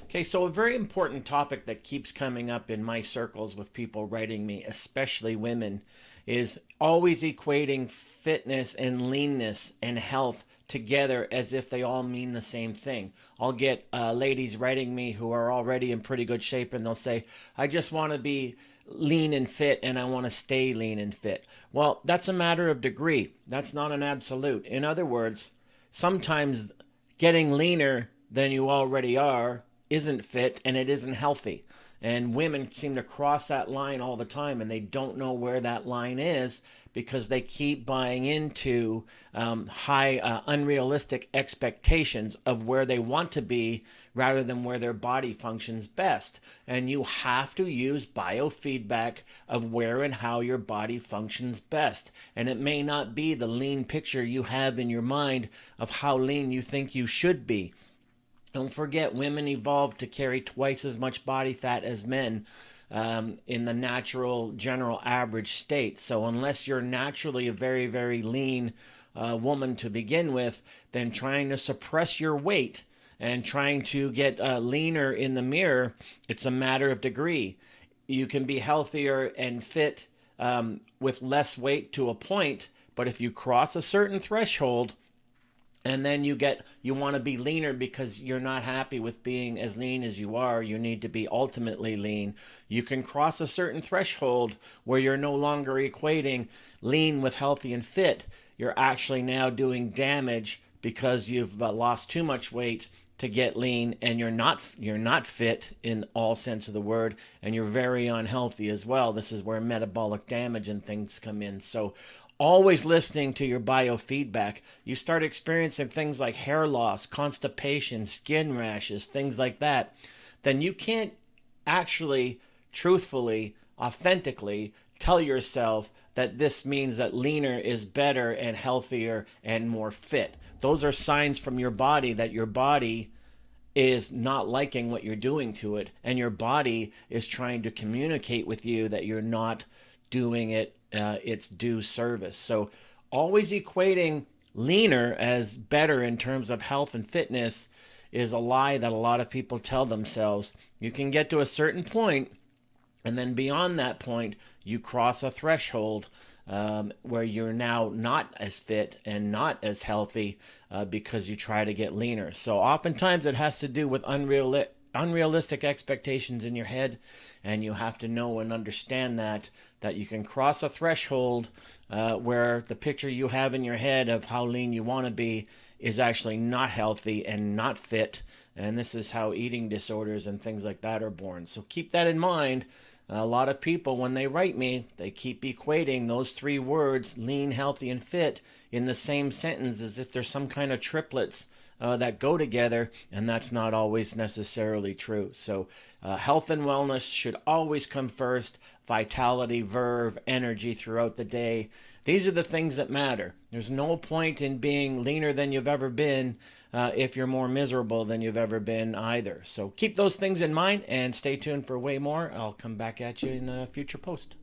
Okay, so a very important topic that keeps coming up in my circles with people writing me, especially women, is always equating fitness and leanness and health together as if they all mean the same thing. I'll get ladies writing me who are already in pretty good shape and they'll say, I just want to be lean and fit and I want to stay lean and fit. Well, that's a matter of degree. That's not an absolute. In other words, sometimes getting leaner than you already are isn't fit and it isn't healthy. And women seem to cross that line all the time and they don't know where that line is because they keep buying into high, unrealistic expectations of where they want to be rather than where their body functions best. And you have to use biofeedback of where and how your body functions best. And it may not be the lean picture you have in your mind of how lean you think you should be. Don't forget, women evolved to carry twice as much body fat as men in the natural general average state. So unless you're naturally a very, very lean woman to begin with, then trying to suppress your weight and trying to get leaner in the mirror, it's a matter of degree. You can be healthier and fit with less weight to a point, but if you cross a certain threshold, and then you want to be leaner because you're not happy with being as lean as you are, you need to be ultimately lean. You can cross a certain threshold where you're no longer equating lean with healthy and fit. You're actually now doing damage because you've lost too much weight to get lean, and you're not fit in all sense of the word, and you're very unhealthy as well. This is where metabolic damage and things come in. So always listening to your biofeedback. You start experiencing things like hair loss, constipation, skin rashes, things like that, then you can't actually truthfully, authentically tell yourself that this means that leaner is better and healthier and more fit. Those are signs from your body that your body is not liking what you're doing to it, and your body is trying to communicate with you that you're not doing it its due service. So always equating leaner as better in terms of health and fitness is a lie that a lot of people tell themselves. You can get to a certain point, and then beyond that point, you cross a threshold where you're now not as fit and not as healthy because you try to get leaner. So oftentimes it has to do with unrealistic expectations in your head, and you have to know and understand that you can cross a threshold where the picture you have in your head of how lean you want to be is actually not healthy and not fit, and this is how eating disorders and things like that are born. So keep that in mind. A lot of people, when they write me, they keep equating those three words, lean, healthy, and fit, in the same sentence as if there's some kind of triplets that go together, and that's not always necessarily true. So health and wellness should always come first. Vitality, verve, energy throughout the day. These are the things that matter. There's no point in being leaner than you've ever been if you're more miserable than you've ever been either. So keep those things in mind and stay tuned for way more. I'll come back at you in a future post.